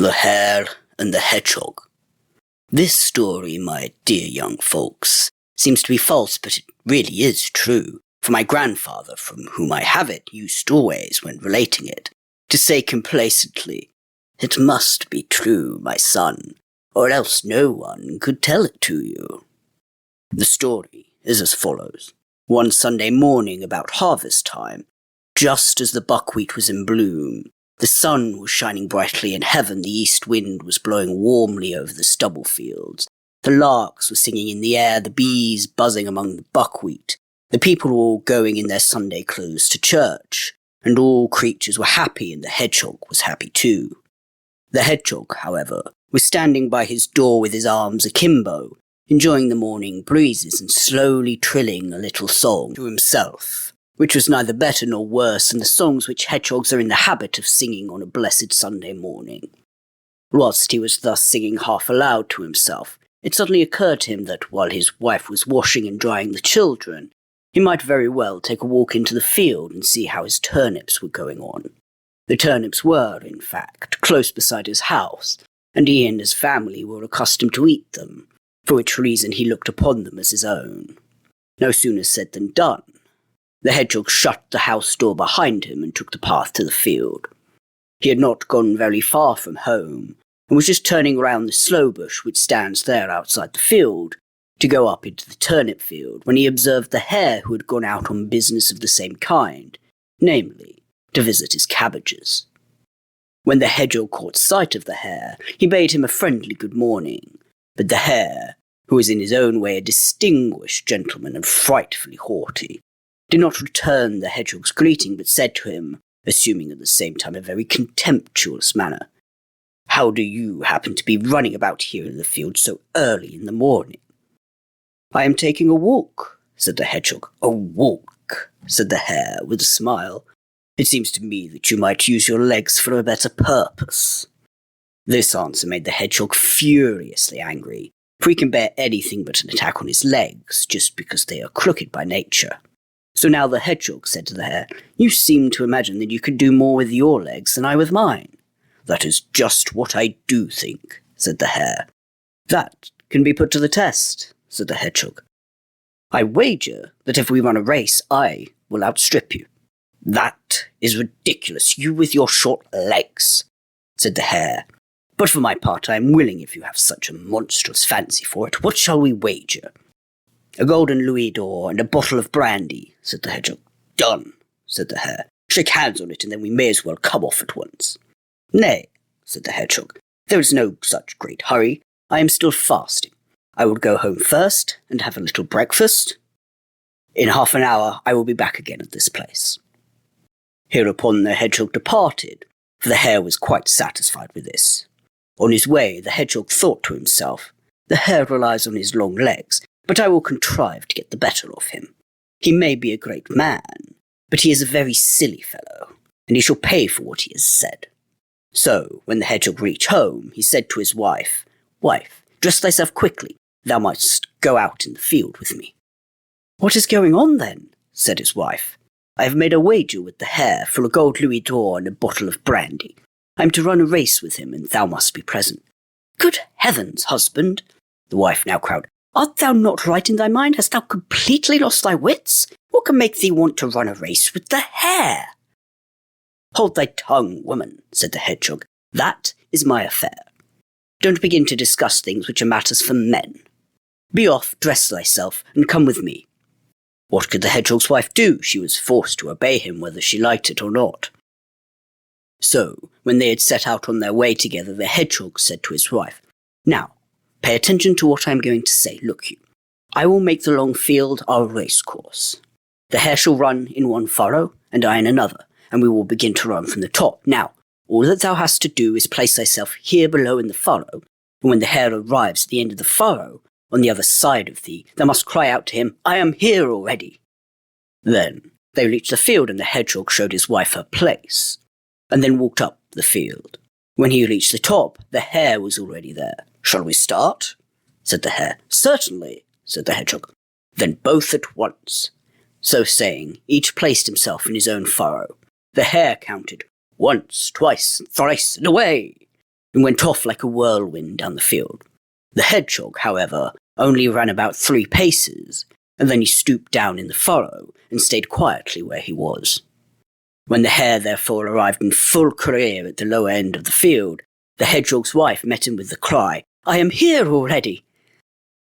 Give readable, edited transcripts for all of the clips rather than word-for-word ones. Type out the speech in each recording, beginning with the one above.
The Hare and the Hedgehog. This story, my dear young folks, seems to be false, but it really is true, for my grandfather, from whom I have it, used always, when relating it, to say complacently, "It must be true, my son, or else no one could tell it to you." The story is as follows. One Sunday morning about harvest time, just as the buckwheat was in bloom, the sun was shining brightly in heaven, the east wind was blowing warmly over the stubble fields, the larks were singing in the air, the bees buzzing among the buckwheat, the people were all going in their Sunday clothes to church, and all creatures were happy, and the hedgehog was happy too. The hedgehog, however, was standing by his door with his arms akimbo, enjoying the morning breezes and slowly trilling a little song to himself, which was neither better nor worse than the songs which hedgehogs are in the habit of singing on a blessed Sunday morning. Whilst he was thus singing half aloud to himself, it suddenly occurred to him that while his wife was washing and drying the children, he might very well take a walk into the field and see how his turnips were going on. The turnips were, in fact, close beside his house, and he and his family were accustomed to eat them, for which reason he looked upon them as his own. No sooner said than done. The hedgehog shut the house door behind him and took the path to the field. He had not gone very far from home, and was just turning round the sloe bush which stands there outside the field, to go up into the turnip field, when he observed the hare who had gone out on business of the same kind, namely, to visit his cabbages. When the hedgehog caught sight of the hare, he bade him a friendly good morning, but the hare, who was in his own way a distinguished gentleman and frightfully haughty, did not return the hedgehog's greeting, but said to him, assuming at the same time a very contemptuous manner, "How do you happen to be running about here in the field so early in the morning?" "I am taking a walk," said the hedgehog. "A walk," said the hare with a smile. "It seems to me that you might use your legs for a better purpose." This answer made the hedgehog furiously angry, for he can bear anything but an attack on his legs, just because they are crooked by nature. So now the hedgehog said to the hare, "You seem to imagine that you could do more with your legs than I with mine." "That is just what I do think," said the hare. "That can be put to the test," said the hedgehog. "I wager that if we run a race, I will outstrip you." "That is ridiculous, you with your short legs," said the hare. "But for my part, I am willing if you have such a monstrous fancy for it. What shall we wager?" "A golden louis d'or and a bottle of brandy," said the hedgehog. "Done," said the hare. "Shake hands on it, and then we may as well come off at once." "Nay," said the hedgehog, "there is no such great hurry. I am still fasting. I will go home first and have a little breakfast. In half an hour I will be back again at this place." Hereupon the hedgehog departed, for the hare was quite satisfied with this. On his way, the hedgehog thought to himself, "The hare relies on his long legs, but I will contrive to get the better of him. He may be a great man, but he is a very silly fellow, and he shall pay for what he has said." So, when the hedgehog reached home, he said to his wife, "Wife, dress thyself quickly, thou must go out in the field with me." "What is going on then?" said his wife. "I have made a wager with the hare for a gold louis d'or and a bottle of brandy. I am to run a race with him, and thou must be present." "Good heavens, husband," the wife now cried, "art thou not right in thy mind? Hast thou completely lost thy wits? What can make thee want to run a race with the hare?" "Hold thy tongue, woman," said the hedgehog. "That is my affair. Don't begin to discuss things which are matters for men. Be off, dress thyself, and come with me." What could the hedgehog's wife do? She was forced to obey him whether she liked it or not. So, when they had set out on their way together, the hedgehog said to his wife, "Now, pay attention to what I am going to say. Look you, I will make the long field our race course. The hare shall run in one furrow, and I in another, and we will begin to run from the top. Now, all that thou hast to do is place thyself here below in the furrow, and when the hare arrives at the end of the furrow, on the other side of thee, thou must cry out to him, 'I am here already.'" Then they reached the field, and the hedgehog showed his wife her place, and then walked up the field. When he reached the top, the hare was already there. "Shall we start?" said the hare. "Certainly," said the hedgehog. "Then both at once." So saying, each placed himself in his own furrow. The hare counted, "Once, twice, thrice, and away!" and went off like a whirlwind down the field. The hedgehog, however, only ran about 3 paces, and then he stooped down in the furrow and stayed quietly where he was. When the hare therefore arrived in full career at the lower end of the field, the hedgehog's wife met him with the cry, "I am here already!"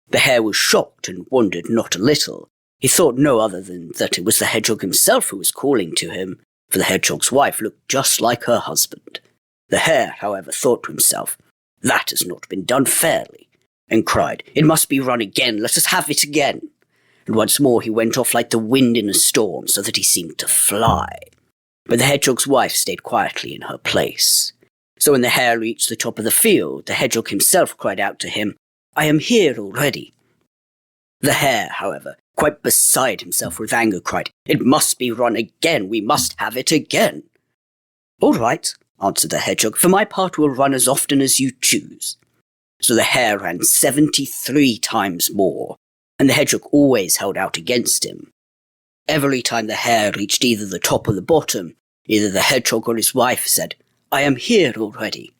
The hare was shocked and wondered not a little. He thought no other than that it was the hedgehog himself who was calling to him, for the hedgehog's wife looked just like her husband. The hare, however, thought to himself, "That has not been done fairly," and cried, "It must be run again, let us have it again." And once more he went off like the wind in a storm, so that he seemed to fly. But the hedgehog's wife stayed quietly in her place. So when the hare reached the top of the field, the hedgehog himself cried out to him, "I am here already." The hare, however, quite beside himself with anger, cried, "It must be run again, we must have it again." "All right," answered the hedgehog, "for my part will run as often as you choose." So the hare ran 73 times more, and the hedgehog always held out against him. Every time the hare reached either the top or the bottom, either the hedgehog or his wife said, "I am here already."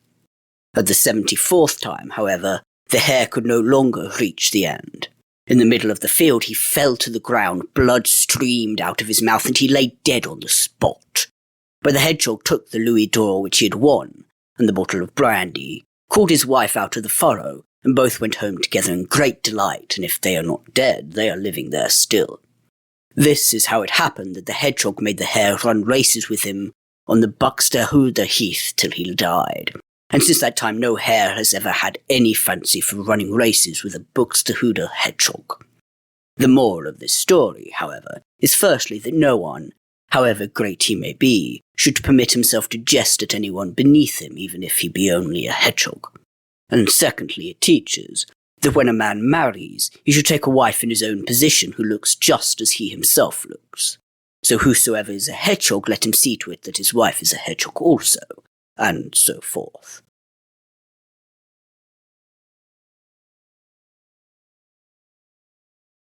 At the 74th time, however, the hare could no longer reach the end. In the middle of the field he fell to the ground, blood streamed out of his mouth, and he lay dead on the spot. But the hedgehog took the louis d'or which he had won, and the bottle of brandy, called his wife out of the furrow, and both went home together in great delight, and if they are not dead, they are living there still. This is how it happened that the hedgehog made the hare run races with him on the Buxtehude Heath till he died, and since that time no hare has ever had any fancy for running races with a Buxtehude hedgehog. The moral of this story, however, is firstly that no one, however great he may be, should permit himself to jest at anyone beneath him, even if he be only a hedgehog. And secondly, it teaches that when a man marries, he should take a wife in his own position who looks just as he himself looks. So whosoever is a hedgehog, let him see to it that his wife is a hedgehog also, and so forth.